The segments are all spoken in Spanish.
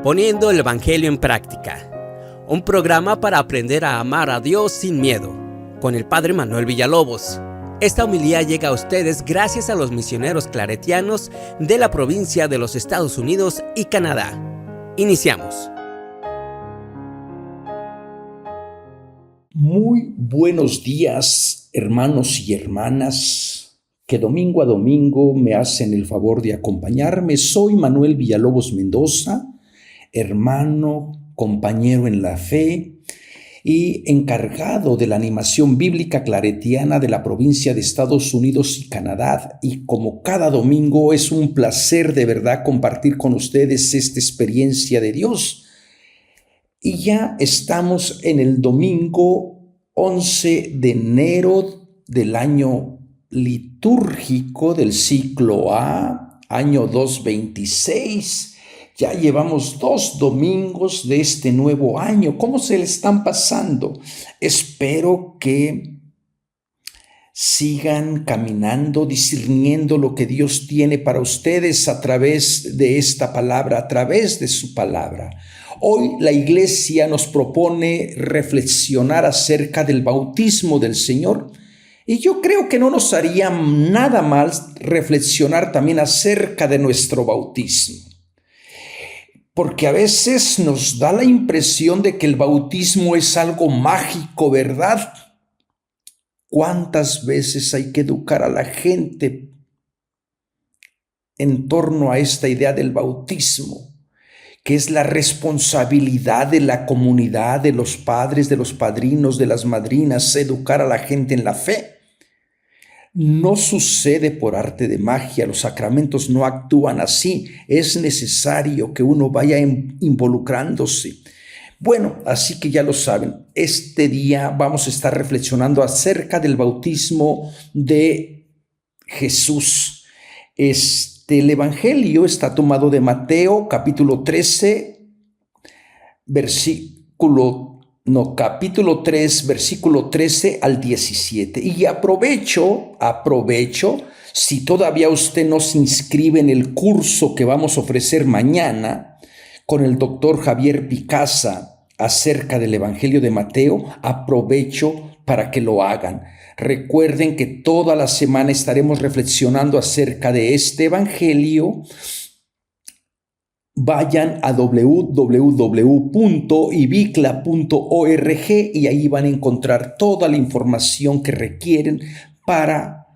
Poniendo el Evangelio en práctica. Un programa para aprender a amar a Dios sin miedo, con el Padre Manuel Villalobos. Esta homilía llega a ustedes gracias a los misioneros claretianos de la provincia de los Estados Unidos y Canadá. Iniciamos. Muy buenos días, hermanos y hermanas, que domingo a domingo me hacen el favor de acompañarme. Soy Manuel Villalobos Mendoza, hermano, compañero en la fe y encargado de la animación bíblica claretiana de la provincia de Estados Unidos y Canadá. Y como cada domingo es un placer de verdad compartir con ustedes esta experiencia de Dios. Y ya estamos en el domingo 11 de enero del año litúrgico del ciclo A, año 226. Ya llevamos 2 domingos de este nuevo año. ¿Cómo se le están pasando? Espero que sigan caminando, discerniendo lo que Dios tiene para ustedes a través de esta palabra, a través de su palabra. Hoy la Iglesia nos propone reflexionar acerca del bautismo del Señor. Y yo creo que no nos haría nada mal reflexionar también acerca de nuestro bautismo. Porque a veces nos da la impresión de que el bautismo es algo mágico, ¿verdad? ¿Cuántas veces hay que educar a la gente en torno a esta idea del bautismo, que es la responsabilidad de la comunidad, de los padres, de los padrinos, de las madrinas, educar a la gente en la fe? No sucede por arte de magia, los sacramentos no actúan así, es necesario que uno vaya involucrándose. Bueno, así que ya lo saben, este día vamos a estar reflexionando acerca del bautismo de Jesús. El Evangelio está tomado de Mateo, capítulo 13, capítulo 3, versículo 13 al 17. Y aprovecho, si todavía usted no se inscribe en el curso que vamos a ofrecer mañana con el doctor Javier Picasa acerca del Evangelio de Mateo, aprovecho para que lo hagan. Recuerden que toda la semana estaremos reflexionando acerca de este Evangelio. Vayan a www.ibicla.org y ahí van a encontrar toda la información que requieren para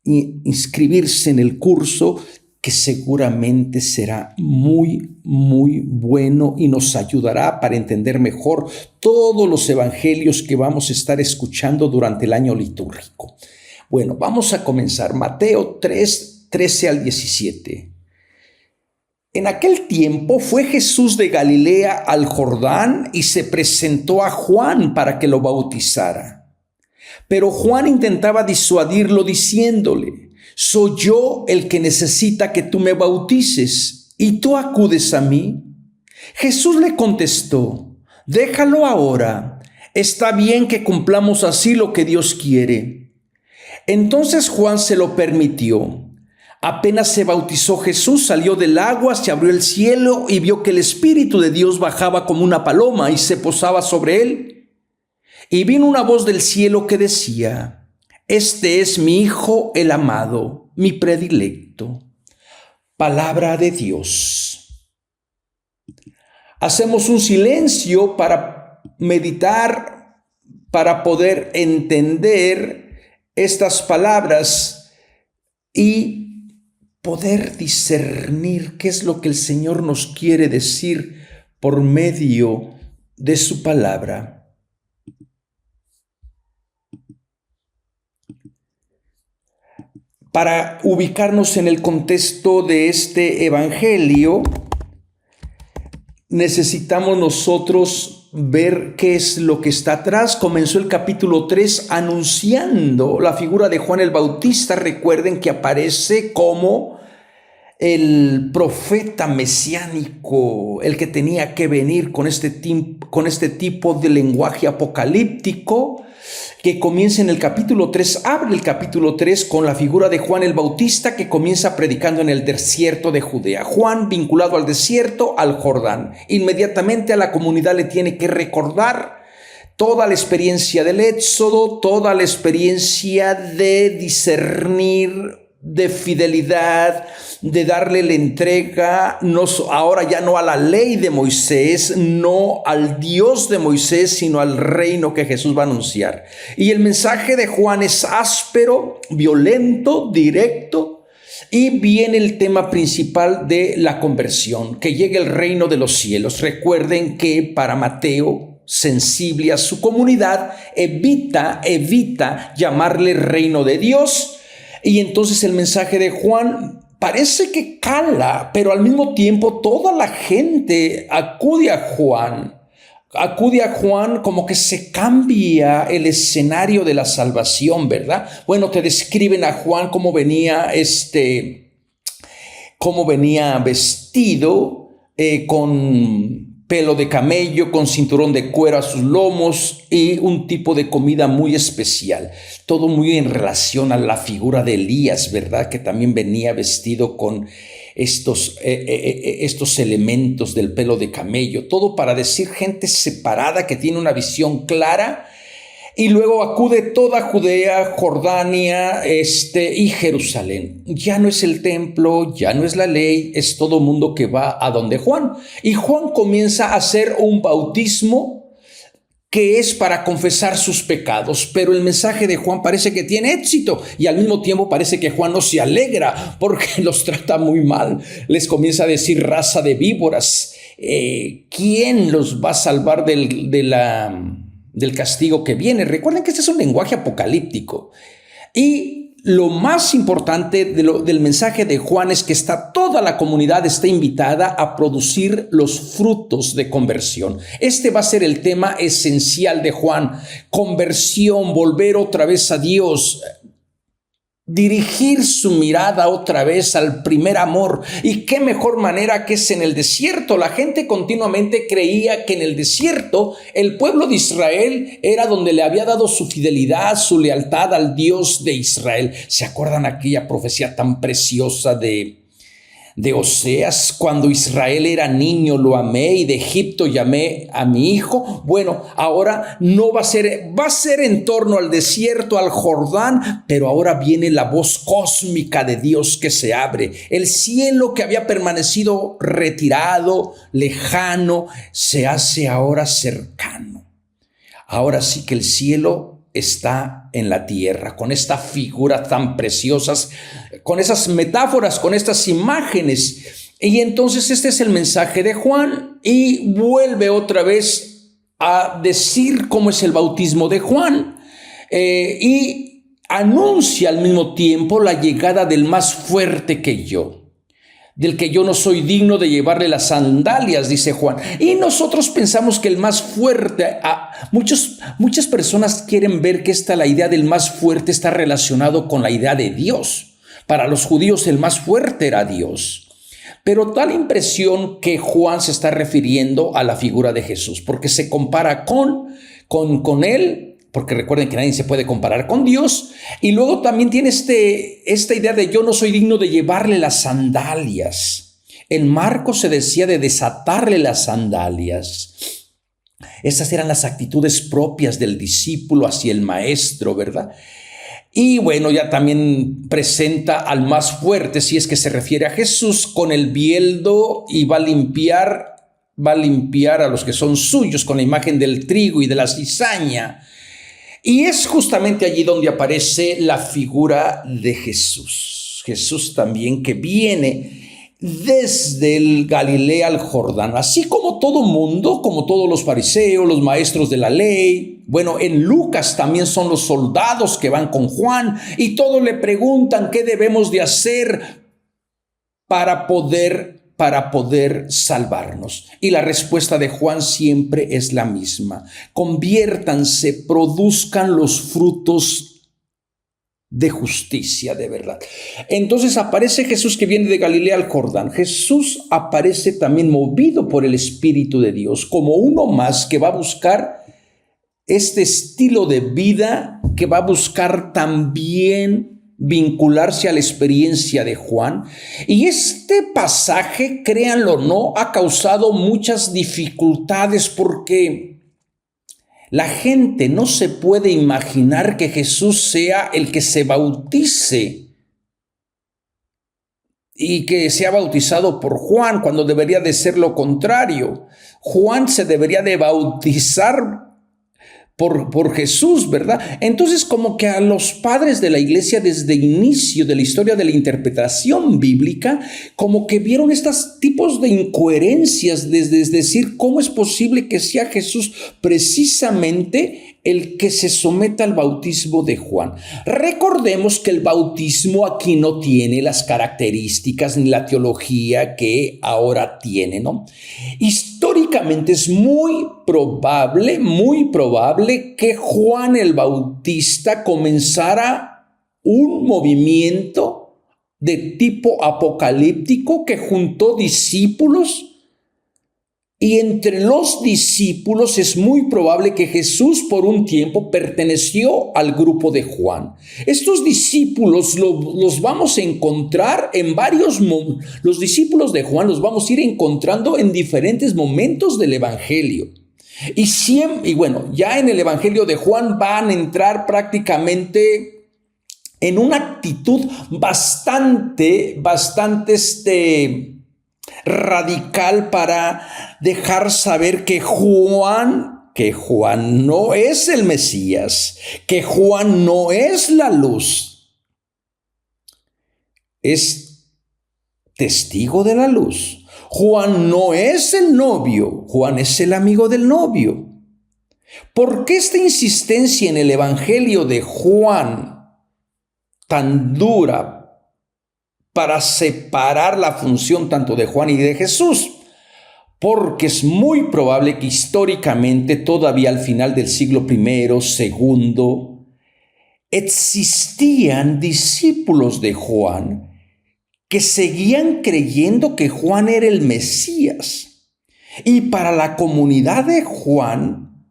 inscribirse en el curso, que seguramente será muy, muy bueno y nos ayudará para entender mejor todos los evangelios que vamos a estar escuchando durante el año litúrgico. Bueno, vamos a comenzar. Mateo 3, 13 al 17. En aquel tiempo fue Jesús de Galilea al Jordán y se presentó a Juan para que lo bautizara. Pero Juan intentaba disuadirlo diciéndole: ¿soy yo el que necesita que tú me bautices y tú acudes a mí? Jesús le contestó: déjalo ahora, está bien que cumplamos así lo que Dios quiere. Entonces Juan se lo permitió. Apenas se bautizó Jesús, salió del agua, se abrió el cielo y vio que el Espíritu de Dios bajaba como una paloma y se posaba sobre él. Y vino una voz del cielo que decía: este es mi Hijo el amado, mi predilecto. Palabra de Dios. Hacemos un silencio para meditar, para poder entender estas palabras y poder discernir qué es lo que el Señor nos quiere decir por medio de su palabra. Para ubicarnos en el contexto de este evangelio, necesitamos nosotros ver qué es lo que está atrás. Comenzó el capítulo 3 anunciando la figura de Juan el Bautista. Recuerden que aparece como el profeta mesiánico, el que tenía que venir con este tipo de lenguaje apocalíptico, que comienza en el capítulo 3, abre el capítulo 3 con la figura de Juan el Bautista, que comienza predicando en el desierto de Judea. Juan vinculado al desierto, al Jordán. Inmediatamente a la comunidad le tiene que recordar toda la experiencia del Éxodo, toda la experiencia de discernir, de fidelidad, de darle la entrega, no, ahora ya no a la ley de Moisés, no al Dios de Moisés, sino al reino que Jesús va a anunciar. Y el mensaje de Juan es áspero, violento, directo, y viene el tema principal de la conversión, que llegue el reino de los cielos. Recuerden que para Mateo, sensible a su comunidad, evita llamarle reino de Dios. Y entonces el mensaje de Juan parece que cala, pero al mismo tiempo toda la gente acude a Juan. Como que se cambia el escenario de la salvación, ¿verdad? Bueno, te describen a Juan cómo venía vestido, con pelo de camello, con cinturón de cuero a sus lomos y un tipo de comida muy especial. Todo muy en relación a la figura de Elías, ¿verdad? Que también venía vestido con estos elementos del pelo de camello. Todo para decir gente separada que tiene una visión clara. Y luego acude toda Judea, Jordania, y Jerusalén. Ya no es el templo, ya no es la ley, es todo mundo que va a donde Juan. Y Juan comienza a hacer un bautismo que es para confesar sus pecados. Pero el mensaje de Juan parece que tiene éxito y al mismo tiempo parece que Juan no se alegra porque los trata muy mal. Les comienza a decir raza de víboras. ¿Quién los va a salvar del castigo que viene? Recuerden que este es un lenguaje apocalíptico. Y lo más importante del mensaje de Juan es que toda la comunidad está invitada a producir los frutos de conversión. Este va a ser el tema esencial de Juan. Conversión, volver otra vez a Dios, dirigir su mirada otra vez al primer amor. Y qué mejor manera que es en el desierto. La gente continuamente creía que en el desierto el pueblo de Israel era donde le había dado su fidelidad, su lealtad al Dios de Israel. ¿Se acuerdan aquella profecía tan preciosa de Oseas? Cuando Israel era niño lo amé y de Egipto llamé a mi hijo. Bueno, ahora no va a ser en torno al desierto, al Jordán, pero ahora viene la voz cósmica de Dios que se abre. El cielo que había permanecido retirado, lejano, se hace ahora cercano. Ahora sí que el cielo está en la tierra, con esta figura tan preciosas, con esas metáforas, con estas imágenes. Y entonces este es el mensaje de Juan y vuelve otra vez a decir cómo es el bautismo de Juan y anuncia al mismo tiempo la llegada del más fuerte que yo, del que yo no soy digno de llevarle las sandalias, dice Juan. Y nosotros pensamos que el más fuerte, muchas personas quieren ver que la idea del más fuerte está relacionado con la idea de Dios. Para los judíos el más fuerte era Dios. Pero da la impresión que Juan se está refiriendo a la figura de Jesús, porque se compara con él, porque recuerden que nadie se puede comparar con Dios. Y luego también tiene esta idea de yo no soy digno de llevarle las sandalias. En Marcos se decía de desatarle las sandalias. Estas eran las actitudes propias del discípulo hacia el maestro, ¿verdad? Y bueno, ya también presenta al más fuerte, si es que se refiere a Jesús, con el bieldo y va a limpiar a los que son suyos con la imagen del trigo y de la cizaña. Y es justamente allí donde aparece la figura de Jesús. Jesús también que viene desde el Galilea al Jordán, así como todo mundo, como todos los fariseos, los maestros de la ley. Bueno, en Lucas también son los soldados que van con Juan y todos le preguntan qué debemos de hacer para poder salvarnos. Y la respuesta de Juan siempre es la misma: conviértanse, produzcan los frutos de justicia de verdad. Entonces aparece Jesús que viene de Galilea al Jordán. Jesús aparece también movido por el Espíritu de Dios, como uno más que va a buscar este estilo de vida que va a buscar también vincularse a la experiencia de Juan. Y este pasaje, créanlo o no, ha causado muchas dificultades porque la gente no se puede imaginar que Jesús sea el que se bautice y que sea bautizado por Juan, cuando debería de ser lo contrario. Juan se debería de bautizar por Jesús, ¿verdad? Entonces, como que a los padres de la iglesia desde el inicio de la historia de la interpretación bíblica, como que vieron estos tipos de incoherencias, es decir, ¿cómo es posible que sea Jesús precisamente el que se someta al bautismo de Juan? Recordemos que el bautismo aquí no tiene las características ni la teología que ahora tiene, ¿no? Históricamente es muy probable que Juan el Bautista comenzara un movimiento de tipo apocalíptico que juntó discípulos. Y entre los discípulos es muy probable que Jesús por un tiempo perteneció al grupo de Juan. Estos discípulos los vamos a encontrar en los discípulos de Juan los vamos a ir encontrando en diferentes momentos del Evangelio. Y bueno, ya en el Evangelio de Juan van a entrar prácticamente en una actitud bastante radical para dejar saber que Juan no es el Mesías, que Juan no es la luz, es testigo de la luz. Juan no es el novio, Juan es el amigo del novio. ¿Por qué esta insistencia en el Evangelio de Juan tan dura para separar la función tanto de Juan y de Jesús? Porque es muy probable que históricamente, todavía al final del siglo I, II, existían discípulos de Juan que seguían creyendo que Juan era el Mesías. Y para la comunidad de Juan,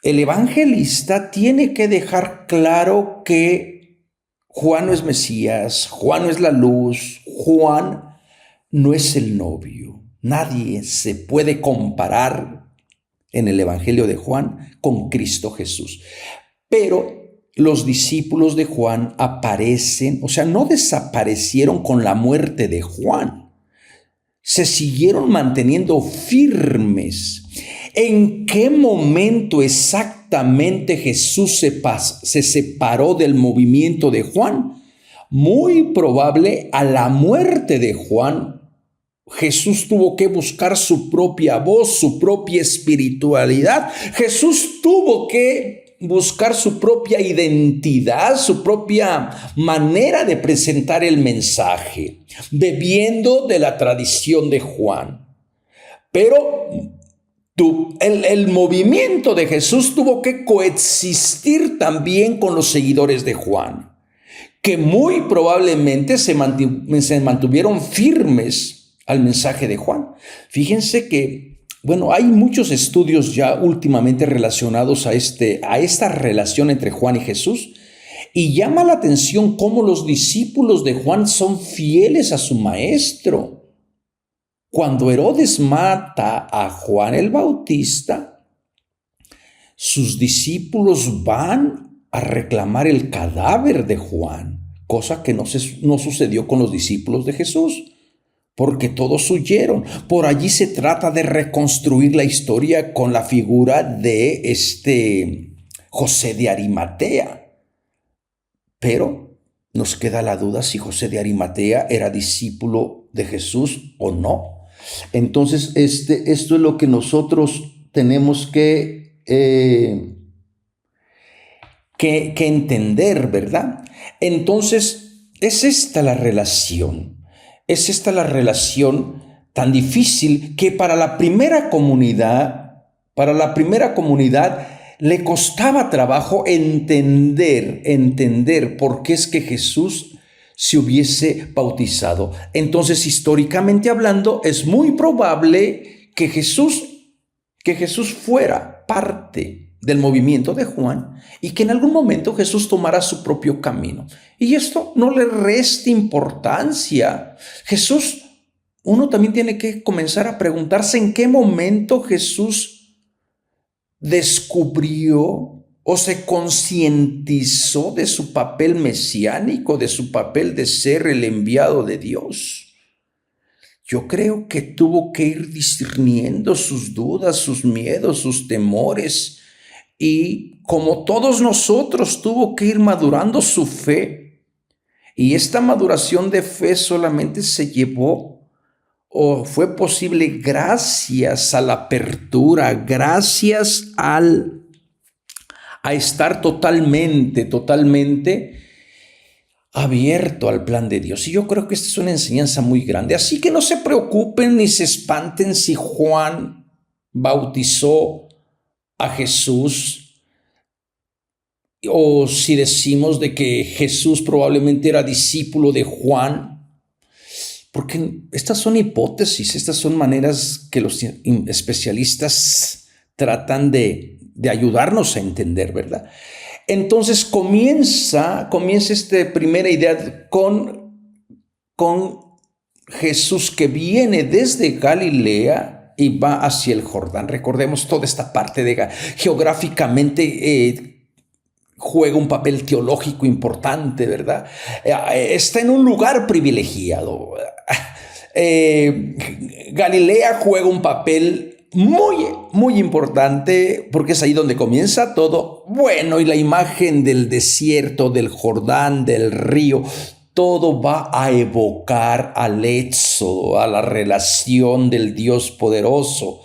el evangelista tiene que dejar claro que Juan no es Mesías, Juan no es la luz, Juan no es el novio. Nadie se puede comparar en el Evangelio de Juan con Cristo Jesús. Pero los discípulos de Juan aparecen, o sea, no desaparecieron con la muerte de Juan. Se siguieron manteniendo firmes. ¿En qué momento exactamente Jesús se separó del movimiento de Juan? Muy probable a la muerte de Juan. Jesús tuvo que buscar su propia voz, su propia espiritualidad. Jesús tuvo que buscar su propia identidad, su propia manera de presentar el mensaje, bebiendo de la tradición de Juan. Pero el movimiento de Jesús tuvo que coexistir también con los seguidores de Juan, que muy probablemente se mantuvieron firmes al mensaje de Juan. Fíjense que, bueno, hay muchos estudios ya últimamente relacionados a esta relación entre Juan y Jesús, y llama la atención cómo los discípulos de Juan son fieles a su maestro. Cuando Herodes mata a Juan el Bautista, sus discípulos van a reclamar el cadáver de Juan, cosa que no sucedió con los discípulos de Jesús, porque todos huyeron. Por allí se trata de reconstruir la historia con la figura de José de Arimatea. Pero nos queda la duda si José de Arimatea era discípulo de Jesús o no. Entonces, esto es lo que nosotros tenemos que entender, ¿verdad? Entonces, es esta la relación tan difícil que para la primera comunidad le costaba trabajo entender por qué es que Jesús se hubiese bautizado. Entonces, históricamente hablando, es muy probable que Jesús fuera parte del movimiento de Juan y que en algún momento Jesús tomara su propio camino. Y esto no le resta importancia. Jesús, uno también tiene que comenzar a preguntarse en qué momento Jesús descubrió o se concientizó de su papel mesiánico, de su papel de ser el enviado de Dios. Yo creo que tuvo que ir discerniendo sus dudas, sus miedos, sus temores, y como todos nosotros tuvo que ir madurando su fe. Y esta maduración de fe solamente se llevó o fue posible gracias a la apertura, gracias a estar totalmente abierto al plan de Dios. Y yo creo que esta es una enseñanza muy grande. Así que no se preocupen ni se espanten si Juan bautizó a Jesús o si decimos de que Jesús probablemente era discípulo de Juan, porque estas son hipótesis, estas son maneras que los especialistas tratan de ayudarnos a entender, ¿verdad? Entonces comienza esta primera idea con Jesús que viene desde Galilea y va hacia el Jordán. Recordemos toda esta parte geográficamente juega un papel teológico importante, ¿verdad? Está en un lugar privilegiado. Galilea juega un papel muy importante porque es ahí donde comienza todo. Bueno, y la imagen del desierto, del Jordán, del río, todo va a evocar al éxodo, a la relación del Dios poderoso.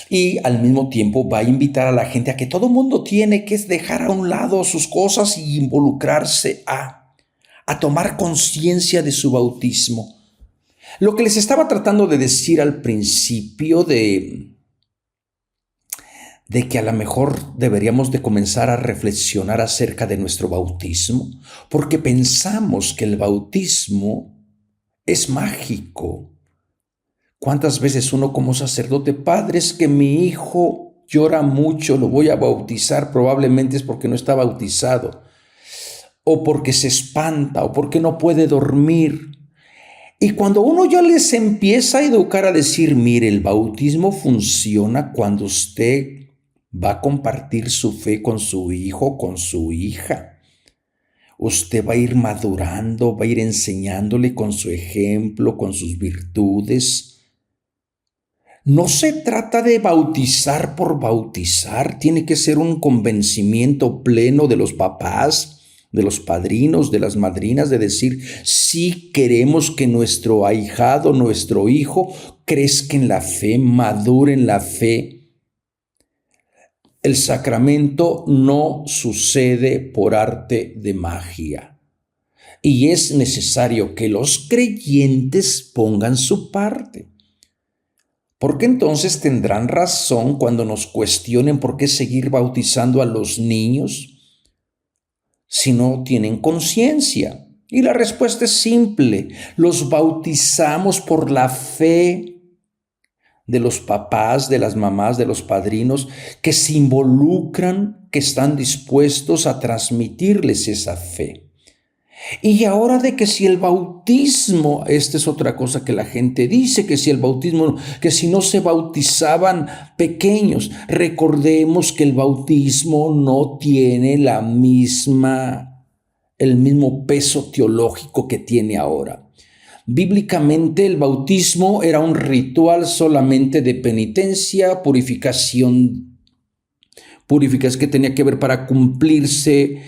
Y al mismo tiempo va a invitar a la gente a que todo mundo tiene que dejar a un lado sus cosas y involucrarse a tomar conciencia de su bautismo. Lo que les estaba tratando de decir al principio de que a lo mejor deberíamos de comenzar a reflexionar acerca de nuestro bautismo, porque pensamos que el bautismo es mágico. ¿Cuántas veces uno como sacerdote, padre, es que mi hijo llora mucho, lo voy a bautizar? Probablemente es porque no está bautizado, o porque se espanta, o porque no puede dormir. Y cuando uno ya les empieza a educar a decir, mire, el bautismo funciona cuando usted va a compartir su fe con su hijo, con su hija. Usted va a ir madurando, va a ir enseñándole con su ejemplo, con sus virtudes. No se trata de bautizar por bautizar, tiene que ser un convencimiento pleno de los papás, de los padrinos, de las madrinas, de decir, sí queremos que nuestro ahijado, nuestro hijo, crezca en la fe, madure en la fe. El sacramento no sucede por arte de magia. Y es necesario que los creyentes pongan su parte. Porque entonces tendrán razón cuando nos cuestionen por qué seguir bautizando a los niños si no tienen conciencia. Y la respuesta es simple: los bautizamos por la fe de los papás, de las mamás, de los padrinos, que se involucran, que están dispuestos a transmitirles esa fe. Y ahora de que si el bautismo, esta es otra cosa que la gente dice, que si el bautismo, que si no se bautizaban pequeños, recordemos que el bautismo no tiene el mismo peso teológico que tiene ahora. Bíblicamente el bautismo era un ritual solamente de penitencia, purificación que tenía que ver para cumplirse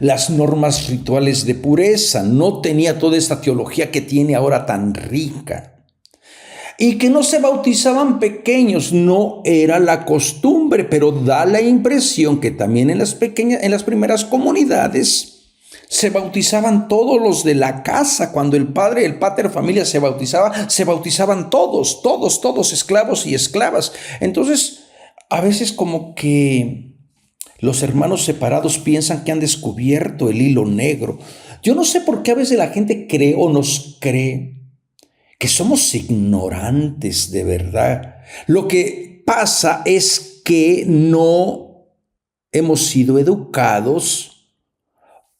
las normas rituales de pureza. No tenía toda esta teología que tiene ahora tan rica. Y que no se bautizaban pequeños, no era la costumbre, pero da la impresión que también en las primeras comunidades se bautizaban todos los de la casa. Cuando el pater familia se bautizaban todos, esclavos y esclavas. Entonces, a veces como que los hermanos separados piensan que han descubierto el hilo negro. Yo no sé por qué a veces la gente cree o nos cree que somos ignorantes de verdad. Lo que pasa es que no hemos sido educados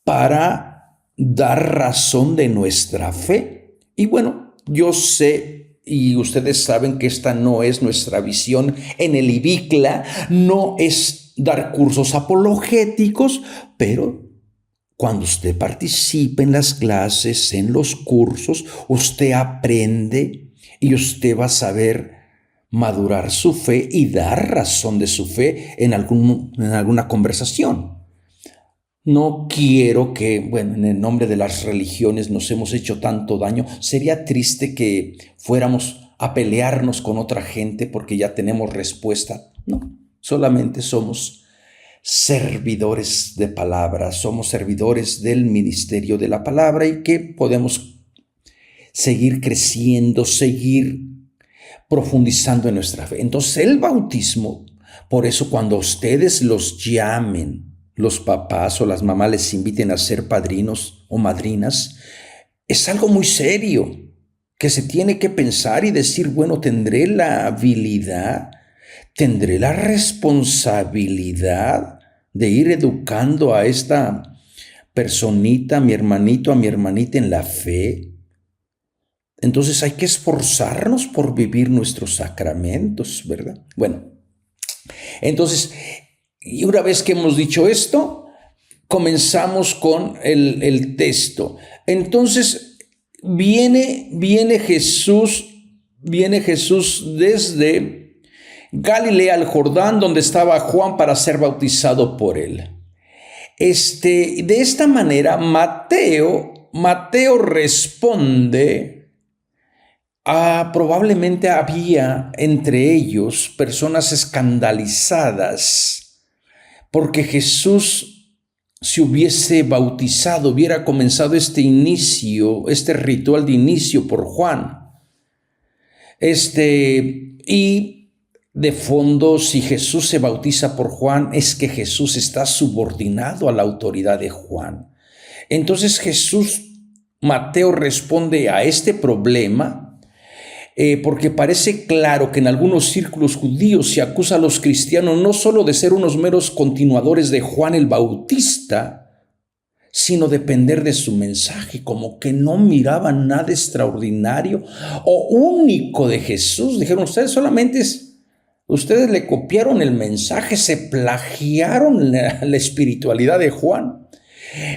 para dar razón de nuestra fe. Y bueno, yo sé y ustedes saben que esta no es nuestra visión en el IBICLA, no es dar cursos apologéticos, pero cuando usted participe en las clases, en los cursos, usted aprende y usted va a saber madurar su fe y dar razón de su fe en alguna conversación. No quiero que, bueno, en el nombre de las religiones nos hemos hecho tanto daño. Sería triste que fuéramos a pelearnos con otra gente porque ya tenemos respuesta. No, solamente somos servidores de palabra, somos servidores del ministerio de la palabra y que podemos seguir creciendo, seguir profundizando en nuestra fe. Entonces el bautismo, por eso cuando ustedes los llamen, los papás o las mamás les inviten a ser padrinos o madrinas, es algo muy serio que se tiene que pensar y decir, bueno, ¿tendré la habilidad, tendré la responsabilidad de ir educando a esta personita, a mi hermanito, a mi hermanita en la fe? Entonces hay que esforzarnos por vivir nuestros sacramentos, ¿verdad? Bueno, entonces, y una vez que hemos dicho esto, comenzamos con el texto. Entonces, viene Jesús desde Galilea al Jordán, donde estaba Juan para ser bautizado por él. De esta manera, Mateo responde probablemente había entre ellos personas escandalizadas porque Jesús se hubiese bautizado, hubiera comenzado este ritual de inicio por Juan. Y de fondo, si Jesús se bautiza por Juan, es que Jesús está subordinado a la autoridad de Juan. Entonces Mateo responde a este problema porque parece claro que en algunos círculos judíos se acusa a los cristianos no solo de ser unos meros continuadores de Juan el Bautista, sino depender de su mensaje, como que no miraban nada extraordinario o único de Jesús. Dijeron, ustedes le copiaron el mensaje, se plagiaron la espiritualidad de Juan.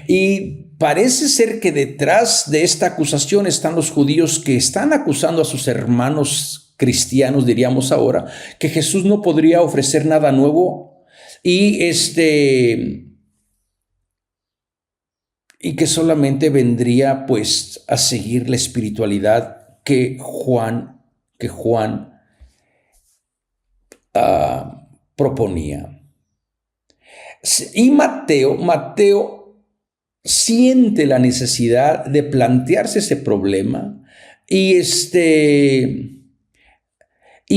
Y parece ser que detrás de esta acusación están los judíos que están acusando a sus hermanos cristianos, diríamos ahora, que Jesús no podría ofrecer nada nuevo y que solamente vendría pues a seguir la espiritualidad que Juan proponía. Y Mateo siente la necesidad de plantearse ese problema y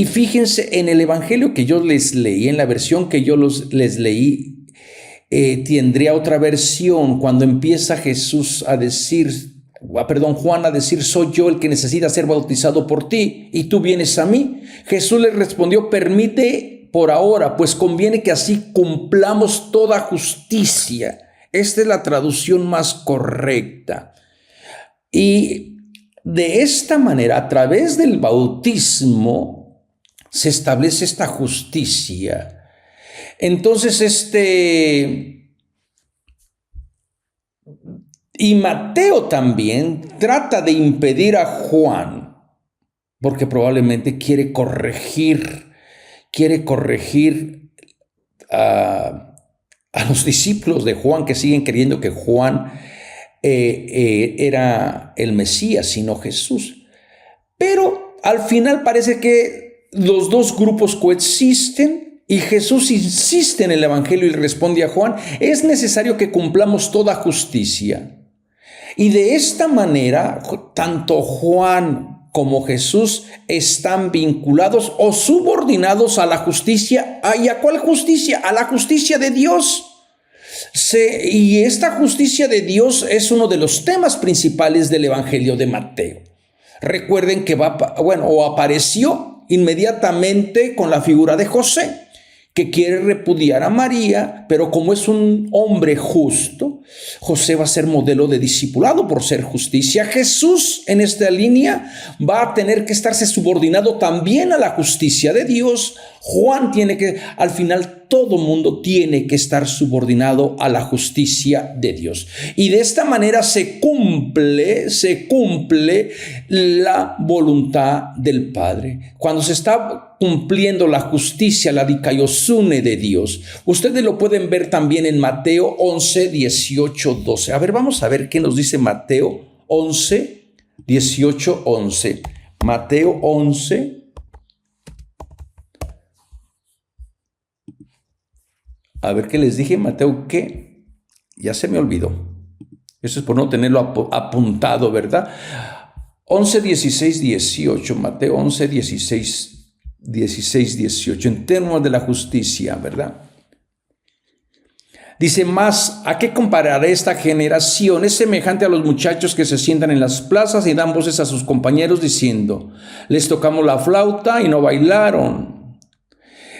fíjense en el evangelio que yo les leí, en la versión que yo les leí, tendría otra versión cuando empieza Juan a decir, soy yo el que necesita ser bautizado por ti y tú vienes a mí. Jesús le respondió, permite por ahora, pues conviene que así cumplamos toda justicia. Esta es la traducción más correcta. Y de esta manera, a través del bautismo, se establece esta justicia. Entonces, y Mateo también trata de impedir a Juan, porque probablemente quiere corregir a los discípulos de Juan que siguen creyendo que Juan era el Mesías, sino Jesús. Pero al final parece que los dos grupos coexisten y Jesús insiste en el evangelio y responde a Juan, es necesario que cumplamos toda justicia. Y de esta manera, tanto Juan como Jesús están vinculados o subordinados a la justicia. ¿Y a cuál justicia? A la justicia de Dios. Y esta justicia de Dios es uno de los temas principales del Evangelio de Mateo. Recuerden que apareció inmediatamente con la figura de José, que quiere repudiar a María, pero como es un hombre justo, José va a ser modelo de discipulado por ser justicia. Jesús en esta línea va a tener que estarse subordinado también a la justicia de Dios. Juan tiene que, al final todo mundo tiene que estar subordinado a la justicia de Dios. Y de esta manera se cumple la voluntad del Padre. Cuando se está cumpliendo la justicia, la dikaiosune de Dios. Ustedes lo pueden ver también en Mateo 11, 18, 12. A ver, vamos a ver qué nos dice Mateo 11, 18, 11. Mateo 11. A ver qué les dije, Mateo, ¿qué? Ya se me olvidó. Eso es por no tenerlo apuntado, ¿verdad? 11, 16, 18. Mateo 11, 16, 18. En términos de la justicia, ¿verdad? Dice, más, ¿a qué compararé esta generación? Es semejante a los muchachos que se sientan en las plazas y dan voces a sus compañeros diciendo, les tocamos la flauta y no bailaron.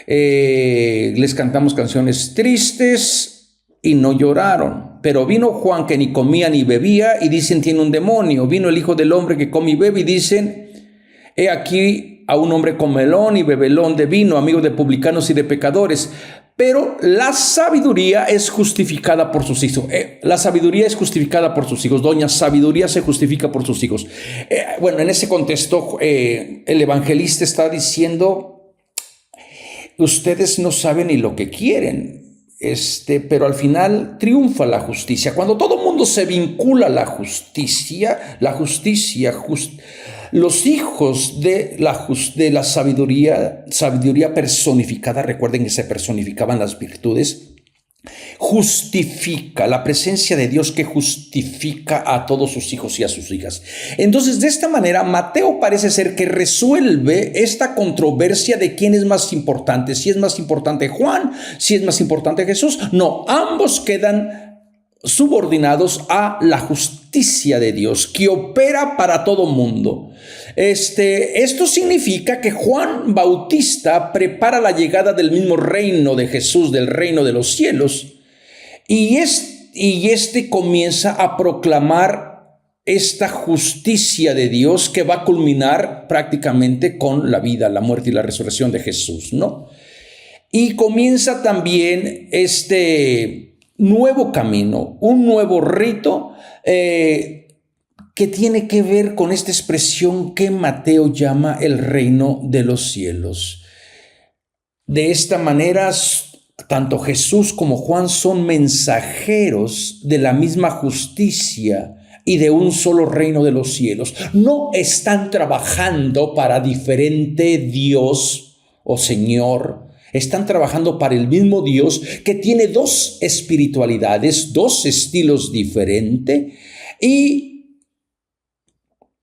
Les cantamos canciones tristes y no lloraron. Pero vino Juan que ni comía ni bebía y dicen tiene un demonio. Vino el Hijo del Hombre que come y bebe y dicen he aquí a un hombre comelón y bebelón de vino, amigo de publicanos y de pecadores. Pero la sabiduría es justificada por sus hijos. La sabiduría es justificada por sus hijos. Doña Sabiduría se justifica por sus hijos. Bueno, en ese contexto el evangelista está diciendo ustedes no saben ni lo que quieren, pero al final triunfa la justicia. Cuando todo el mundo se vincula a la justicia, los hijos de la sabiduría personificada, recuerden que se personificaban las virtudes, justifica la presencia de Dios que justifica a todos sus hijos y a sus hijas. Entonces, de esta manera, Mateo parece ser que resuelve esta controversia de quién es más importante, si es más importante Juan, si es más importante Jesús. No, ambos quedan subordinados a la justicia de Dios que opera para todo mundo. Esto significa que Juan Bautista prepara la llegada del mismo reino de Jesús, del reino de los cielos, y este comienza a proclamar esta justicia de Dios que va a culminar prácticamente con la vida, la muerte y la resurrección de Jesús, ¿no? Y comienza también este nuevo camino, un nuevo rito que tiene que ver con esta expresión que Mateo llama el reino de los cielos. De esta manera, tanto Jesús como Juan son mensajeros de la misma justicia y de un solo reino de los cielos. No están trabajando para diferente Dios o Señor. Están trabajando para el mismo Dios que tiene dos espiritualidades, dos estilos diferentes y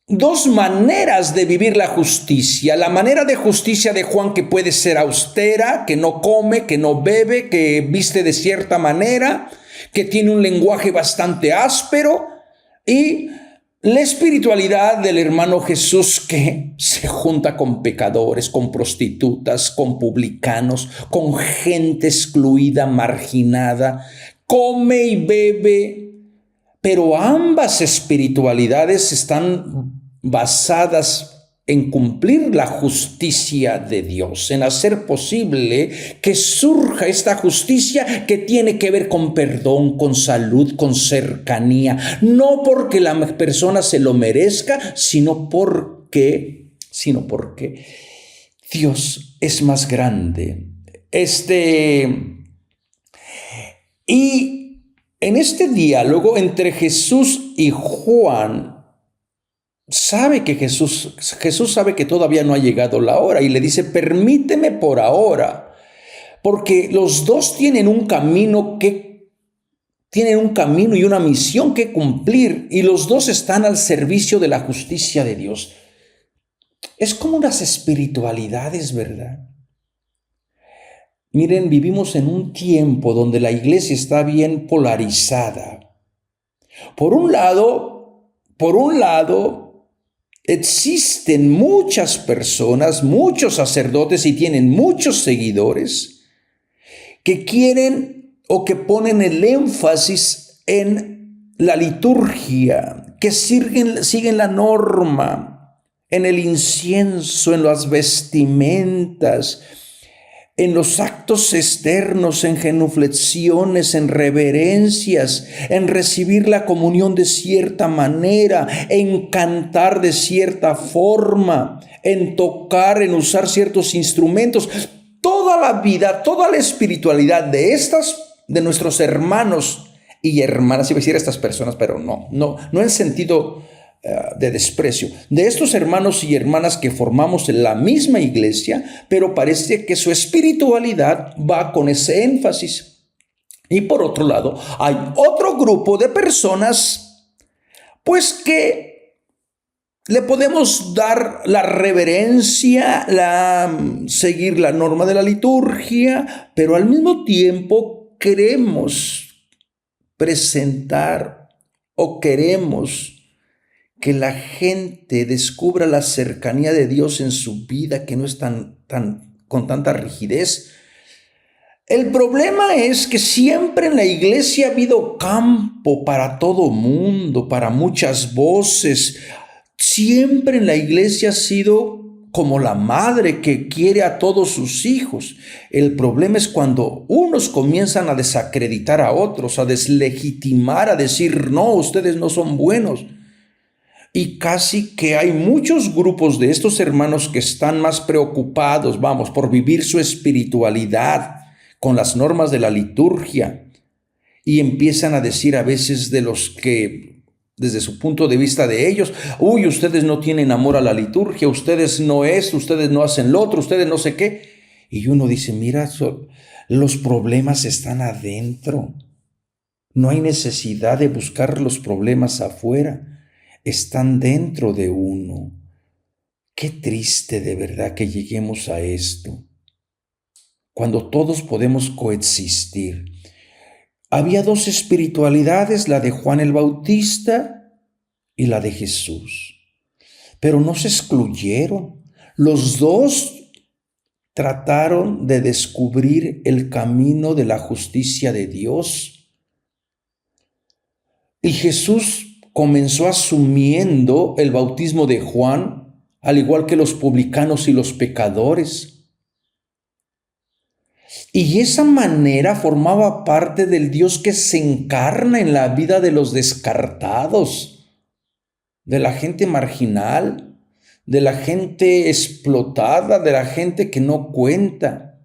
dos maneras de vivir la justicia. La manera de justicia de Juan, que puede ser austera, que no come, que no bebe, que viste de cierta manera, que tiene un lenguaje bastante áspero, y la espiritualidad del hermano Jesús, que se junta con pecadores, con prostitutas, con publicanos, con gente excluida, marginada, come y bebe. Pero ambas espiritualidades están basadas en cumplir la justicia de Dios, en hacer posible que surja esta justicia que tiene que ver con perdón, con salud, con cercanía, no porque la persona se lo merezca, sino porque Dios es más grande. Y en este diálogo entre Jesús y Juan, Jesús sabe que todavía no ha llegado la hora y le dice, permíteme por ahora, porque los dos tienen un camino y una misión que cumplir, y los dos están al servicio de la justicia de Dios. Es como unas espiritualidades, ¿verdad? Miren, vivimos en un tiempo donde la iglesia está bien polarizada. Por un lado, Existen muchas personas, muchos sacerdotes y tienen muchos seguidores que quieren o que ponen el énfasis en la liturgia, que siguen la norma, en el incienso, en las vestimentas, en los actos externos, en genuflexiones, en reverencias, en recibir la comunión de cierta manera, en cantar de cierta forma, en tocar, en usar ciertos instrumentos. Toda la vida, toda la espiritualidad de nuestros hermanos y hermanas, iba a decir estas personas, pero no en sentido de desprecio, de estos hermanos y hermanas que formamos en la misma iglesia, pero parece que su espiritualidad va con ese énfasis. Y por otro lado, hay otro grupo de personas, pues que le podemos dar la reverencia, seguir la norma de la liturgia, pero al mismo tiempo queremos presentar o queremos que la gente descubra la cercanía de Dios en su vida, que no es con tanta rigidez. El problema es que siempre en la iglesia ha habido campo para todo mundo, para muchas voces. Siempre en la iglesia ha sido como la madre que quiere a todos sus hijos. El problema es cuando unos comienzan a desacreditar a otros, a deslegitimar, a decir, no, ustedes no son buenos. Y casi que hay muchos grupos de estos hermanos que están más preocupados, por vivir su espiritualidad con las normas de la liturgia. Y empiezan a decir a veces de los que, desde su punto de vista de ellos, ustedes no tienen amor a la liturgia, ustedes no hacen lo otro, ustedes no sé qué. Y uno dice, mira, los problemas están adentro. No hay necesidad de buscar los problemas afuera. Están dentro de uno. Qué triste de verdad que lleguemos a esto, cuando todos podemos coexistir. Había dos espiritualidades, la de Juan el Bautista y la de Jesús, pero no se excluyeron. Los dos trataron de descubrir el camino de la justicia de Dios. Y Jesús comenzó asumiendo el bautismo de Juan, al igual que los publicanos y los pecadores. Y esa manera formaba parte del Dios que se encarna en la vida de los descartados, de la gente marginal, de la gente explotada, de la gente que no cuenta.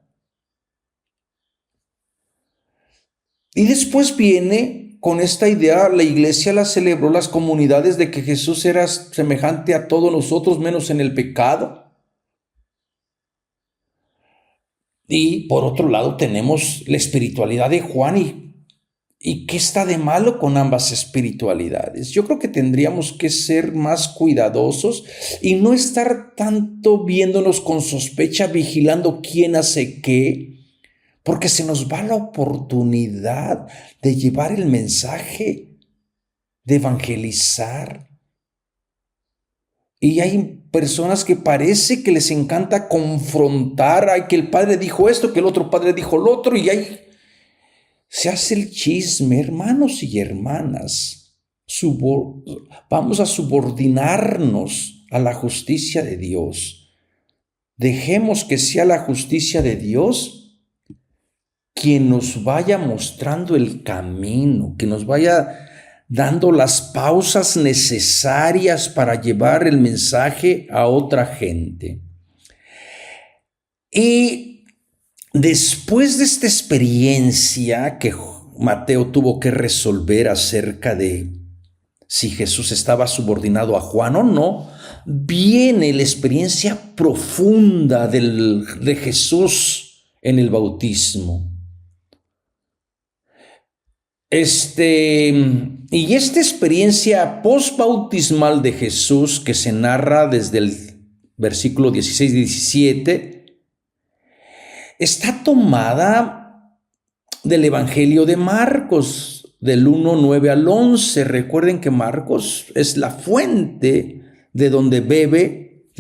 Y después viene con esta idea, la iglesia la celebró, las comunidades, de que Jesús era semejante a todos nosotros, menos en el pecado. Y por otro lado tenemos la espiritualidad de Juan. ¿Y qué está de malo con ambas espiritualidades? Yo creo que tendríamos que ser más cuidadosos y no estar tanto viéndonos con sospecha, vigilando quién hace qué, porque se nos va la oportunidad de llevar el mensaje, de evangelizar. Y hay personas que parece que les encanta confrontar, que el padre dijo esto, que el otro padre dijo lo otro, y ahí se hace el chisme. Hermanos y hermanas, vamos a subordinarnos a la justicia de Dios. Dejemos que sea la justicia de Dios quien nos vaya mostrando el camino, que nos vaya dando las pausas necesarias para llevar el mensaje a otra gente. Y después de esta experiencia que Mateo tuvo que resolver acerca de si Jesús estaba subordinado a Juan o no, viene la experiencia profunda de Jesús en el bautismo. Y esta experiencia postbautismal de Jesús, que se narra desde el versículo 16 y 17, está tomada del Evangelio de Marcos, del 1:9 al 11. Recuerden que Marcos es la fuente de donde bebe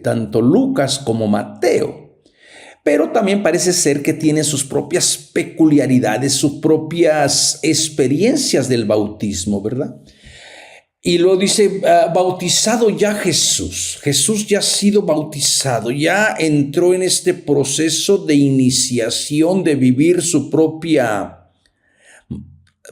tanto Lucas como Mateo. Pero también parece ser que tiene sus propias peculiaridades, sus propias experiencias del bautismo, ¿verdad? Y lo dice, bautizado ya Jesús. Jesús ya ha sido bautizado, ya entró en este proceso de iniciación, de vivir su propia,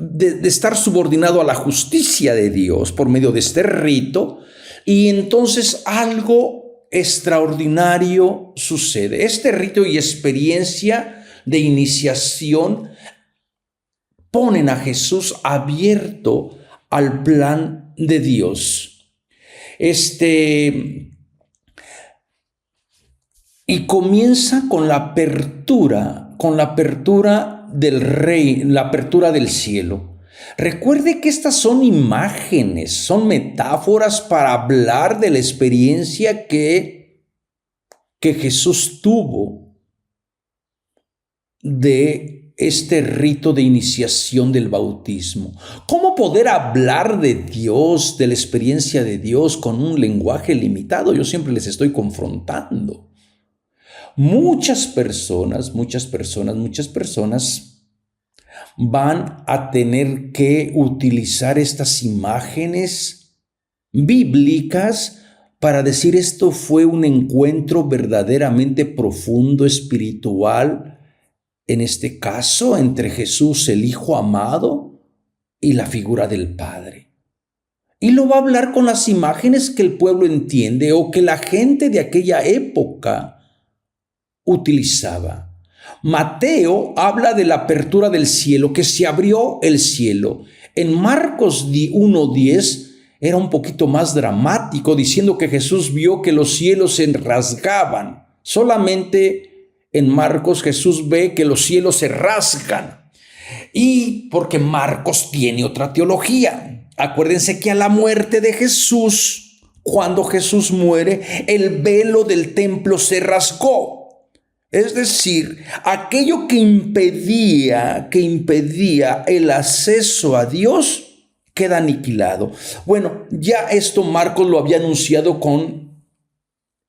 de estar subordinado a la justicia de Dios por medio de este rito. Y entonces algo extraordinario sucede. Este rito y experiencia de iniciación ponen a Jesús abierto al plan de Dios. Y comienza con la apertura del rey, la apertura del cielo. Recuerde que estas son imágenes, son metáforas para hablar de la experiencia que Jesús tuvo de este rito de iniciación del bautismo. ¿Cómo poder hablar de Dios, de la experiencia de Dios con un lenguaje limitado? Yo siempre les estoy confrontando. Muchas personas van a tener que utilizar estas imágenes bíblicas para decir esto fue un encuentro verdaderamente profundo, espiritual, en este caso entre Jesús, el Hijo amado, y la figura del Padre. Y lo va a hablar con las imágenes que el pueblo entiende o que la gente de aquella época utilizaba. Mateo habla de la apertura del cielo, que se abrió el cielo. En Marcos 1:10 era un poquito más dramático, diciendo que Jesús vio que los cielos se rasgaban. Solamente en Marcos Jesús ve que los cielos se rasgan. Y porque Marcos tiene otra teología. Acuérdense que a la muerte de Jesús, cuando Jesús muere, el velo del templo se rasgó. Es decir, aquello que impedía el acceso a Dios queda aniquilado. Bueno, ya esto Marcos lo había anunciado con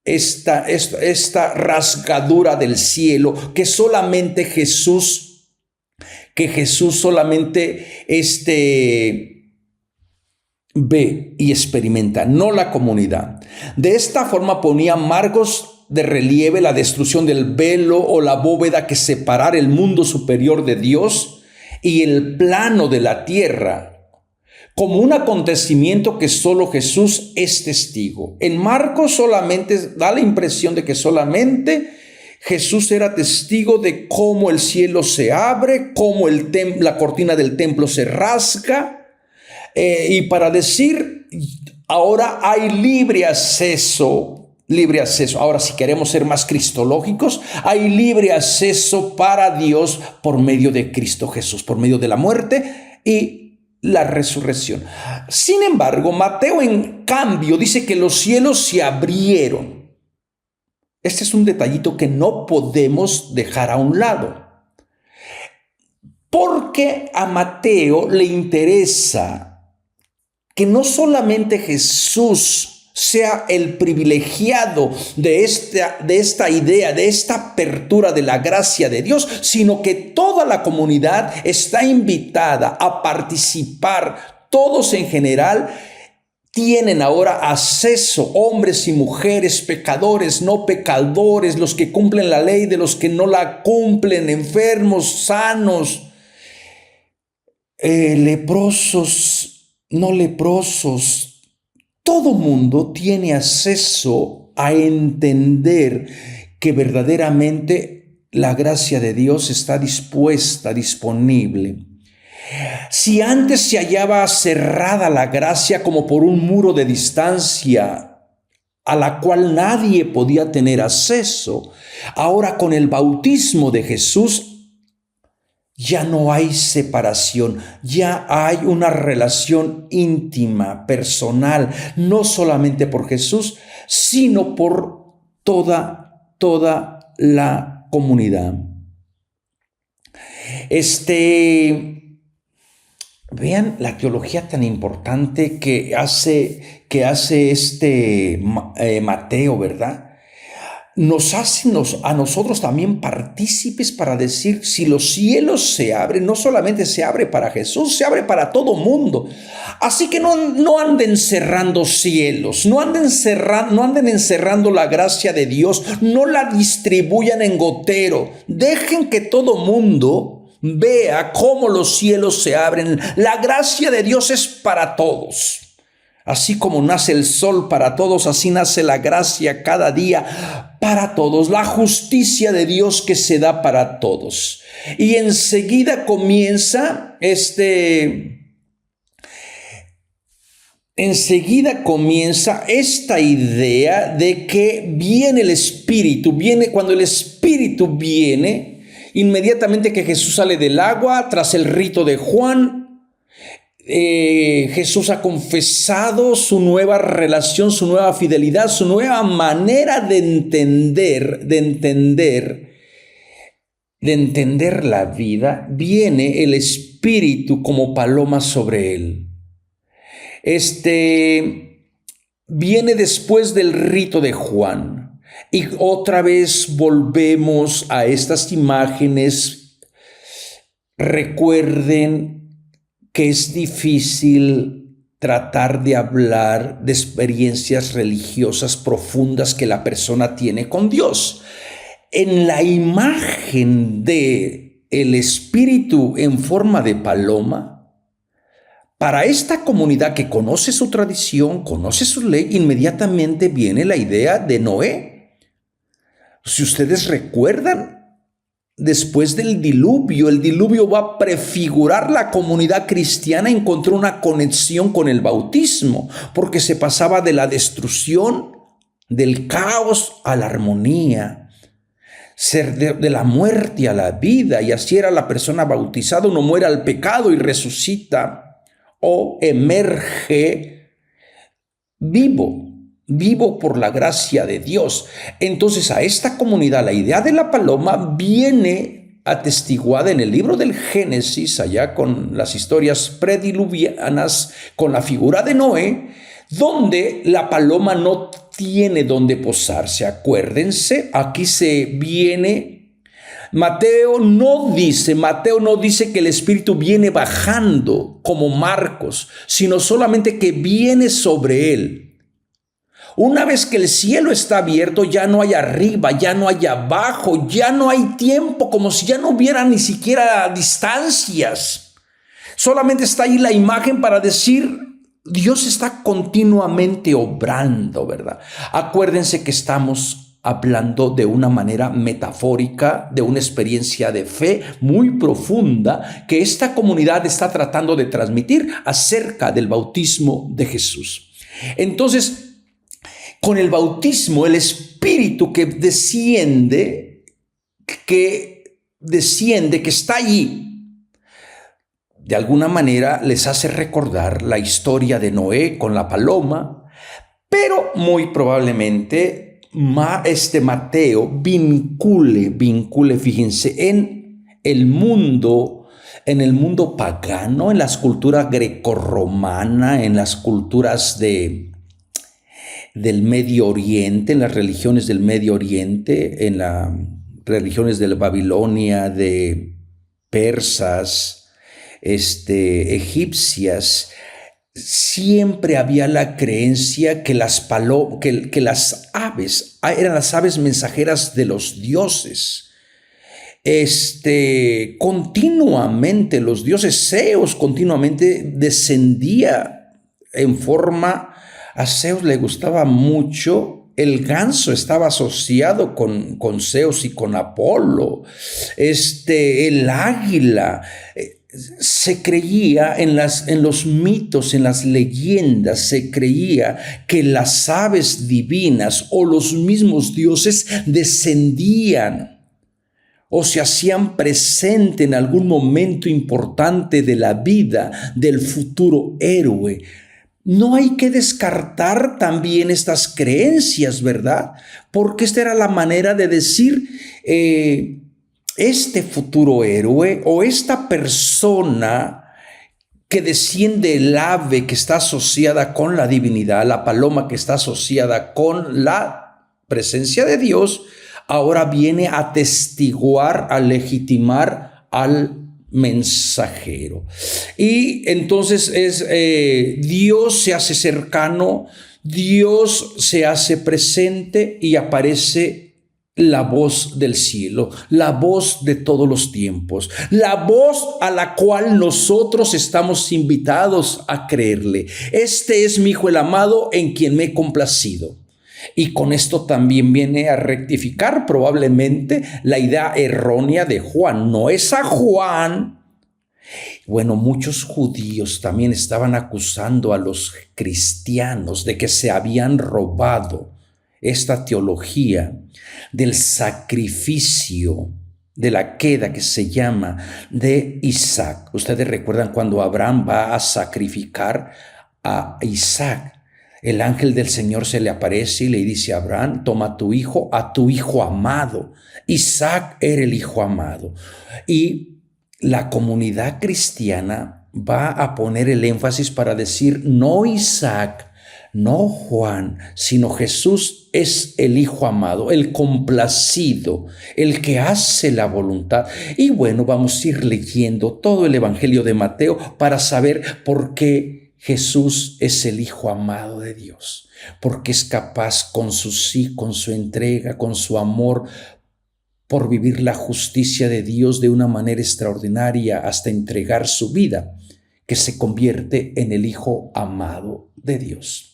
esta rasgadura del cielo que solamente Jesús solamente ve y experimenta, no la comunidad. De esta forma ponía Marcos de relieve la destrucción del velo o la bóveda que separara el mundo superior de Dios y el plano de la tierra, como un acontecimiento que solo Jesús es testigo. En Marcos solamente da la impresión de que solamente Jesús era testigo de cómo el cielo se abre, cómo la cortina del templo se rasga, y para decir, ahora hay libre acceso. Ahora, si queremos ser más cristológicos, hay libre acceso para Dios por medio de Cristo Jesús, por medio de la muerte y la resurrección. Sin embargo, Mateo, en cambio, dice que los cielos se abrieron. Este es un detallito que no podemos dejar a un lado, porque a Mateo le interesa que no solamente Jesús sea el privilegiado de esta idea, de esta apertura de la gracia de Dios, sino que toda la comunidad está invitada a participar. Todos en general tienen ahora acceso, hombres y mujeres, pecadores, no pecadores, los que cumplen la ley de los que no la cumplen, enfermos, sanos, leprosos, no leprosos. Todo mundo tiene acceso a entender que verdaderamente la gracia de Dios está dispuesta, disponible. Si antes se hallaba cerrada la gracia como por un muro de distancia a la cual nadie podía tener acceso, ahora con el bautismo de Jesús ya no hay separación, ya hay una relación íntima, personal, no solamente por Jesús, sino por toda la comunidad. Vean la teología tan importante que hace Mateo, ¿verdad? Nos hace a nosotros también partícipes para decir, si los cielos se abren, no solamente se abre para Jesús, se abre para todo mundo. Así que no anden cerrando cielos, no anden encerrando la gracia de Dios, no la distribuyan en gotero. Dejen que todo mundo vea cómo los cielos se abren. La gracia de Dios es para todos. Así como nace el sol para todos, así nace la gracia cada día para todos, la justicia de Dios que se da para todos. Y enseguida comienza esta idea de que viene el Espíritu. Cuando el Espíritu viene, inmediatamente que Jesús sale del agua, tras el rito de Juan, Jesús ha confesado su nueva relación, su nueva fidelidad, su nueva manera de entender la vida. Viene el Espíritu como paloma sobre él. Viene después del rito de Juan. Y otra vez volvemos a estas imágenes. Recuerden que es difícil tratar de hablar de experiencias religiosas profundas que la persona tiene con Dios. En la imagen de el Espíritu en forma de paloma, para esta comunidad que conoce su tradición, conoce su ley, inmediatamente viene la idea de Noé. Si ustedes recuerdan, después del diluvio, el diluvio va a prefigurar la comunidad cristiana, encontró una conexión con el bautismo, porque se pasaba de la destrucción, del caos a la armonía, de la muerte a la vida, y así era la persona bautizada. Uno muere al pecado y resucita o emerge vivo por la gracia de Dios. Entonces a esta comunidad la idea de la paloma viene atestiguada en el libro del Génesis, allá con las historias prediluvianas, con la figura de Noé, donde la paloma no tiene donde posarse. Acuérdense, aquí se viene. Mateo no dice que el Espíritu viene bajando como Marcos, sino solamente que viene sobre él. Una vez que el cielo está abierto, ya no hay arriba, ya no hay abajo, ya no hay tiempo, como si ya no hubiera ni siquiera distancias. Solamente está ahí la imagen para decir, Dios está continuamente obrando, ¿verdad? Acuérdense que estamos hablando de una manera metafórica, de una experiencia de fe muy profunda que esta comunidad está tratando de transmitir acerca del bautismo de Jesús. Entonces, con el bautismo, el Espíritu que desciende, que está allí, de alguna manera les hace recordar la historia de Noé con la paloma, pero muy probablemente Mateo vincule, fíjense, en el mundo pagano, en las culturas grecorromana, en las culturas del Medio Oriente, en las religiones del Medio Oriente, en las religiones de Babilonia, de persas, egipcias. Siempre había la creencia que las aves eran las aves mensajeras de los dioses. Continuamente los dioses Zeus continuamente descendía en forma. A Zeus le gustaba mucho, el ganso estaba asociado con Zeus y con Apolo, el águila. Se creía en los mitos, en las leyendas, se creía que las aves divinas o los mismos dioses descendían o se hacían presente en algún momento importante de la vida del futuro héroe. No hay que descartar también estas creencias, ¿verdad? Porque esta era la manera de decir, este futuro héroe o esta persona que desciende el ave que está asociada con la divinidad, la paloma que está asociada con la presencia de Dios, ahora viene a atestiguar, a legitimar al mensajero. Y entonces Dios se hace cercano, Dios se hace presente y aparece la voz del cielo, la voz de todos los tiempos, la voz a la cual nosotros estamos invitados a creerle. Este es mi Hijo el amado, en quien me he complacido. Y con esto también viene a rectificar probablemente la idea errónea de Juan. No es a Juan. Bueno, muchos judíos también estaban acusando a los cristianos de que se habían robado esta teología del sacrificio, de la queda que se llama de Isaac. Ustedes recuerdan cuando Abraham va a sacrificar a Isaac. El ángel del Señor se le aparece y le dice a Abraham: toma a tu hijo amado. Isaac era el hijo amado. Y la comunidad cristiana va a poner el énfasis para decir: no Isaac, no Juan, sino Jesús es el Hijo amado, el complacido, el que hace la voluntad. Y bueno, vamos a ir leyendo todo el Evangelio de Mateo para saber por qué Jesús es el Hijo amado de Dios, porque es capaz con su sí, con su entrega, con su amor, por vivir la justicia de Dios de una manera extraordinaria hasta entregar su vida, que se convierte en el Hijo amado de Dios.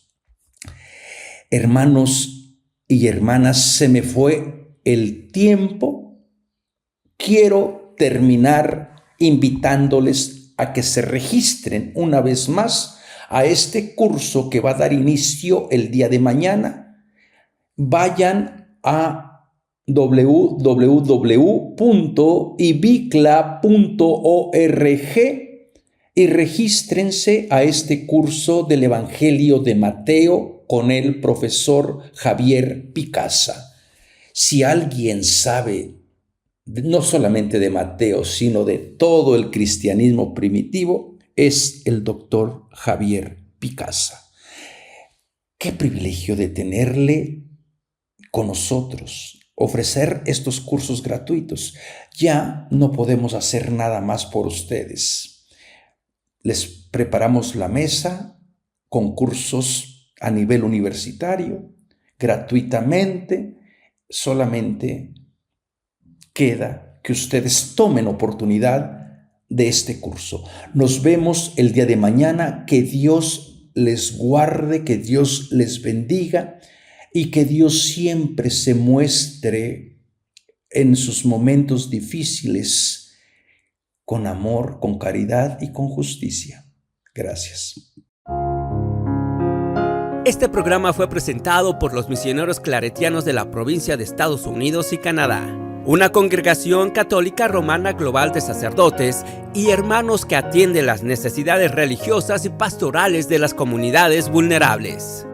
Hermanos y hermanas, se me fue el tiempo. Quiero terminar invitándoles a que se registren una vez más a este curso que va a dar inicio el día de mañana. Vayan a www.ibicla.org y regístrense a este curso del Evangelio de Mateo con el profesor Javier Picasa. Si alguien sabe no solamente de Mateo, sino de todo el cristianismo primitivo, es el doctor Javier Picasa. Qué privilegio de tenerle con nosotros, ofrecer estos cursos gratuitos. Ya no podemos hacer nada más por ustedes. Les preparamos la mesa con cursos a nivel universitario, gratuitamente. Solamente queda que ustedes tomen oportunidad de este curso. Nos vemos el día de mañana. Que Dios les guarde, que Dios les bendiga y que Dios siempre se muestre en sus momentos difíciles con amor, con caridad y con justicia. Gracias. Este programa fue presentado por los misioneros claretianos de la provincia de Estados Unidos y Canadá, una congregación católica romana global de sacerdotes y hermanos que atiende las necesidades religiosas y pastorales de las comunidades vulnerables.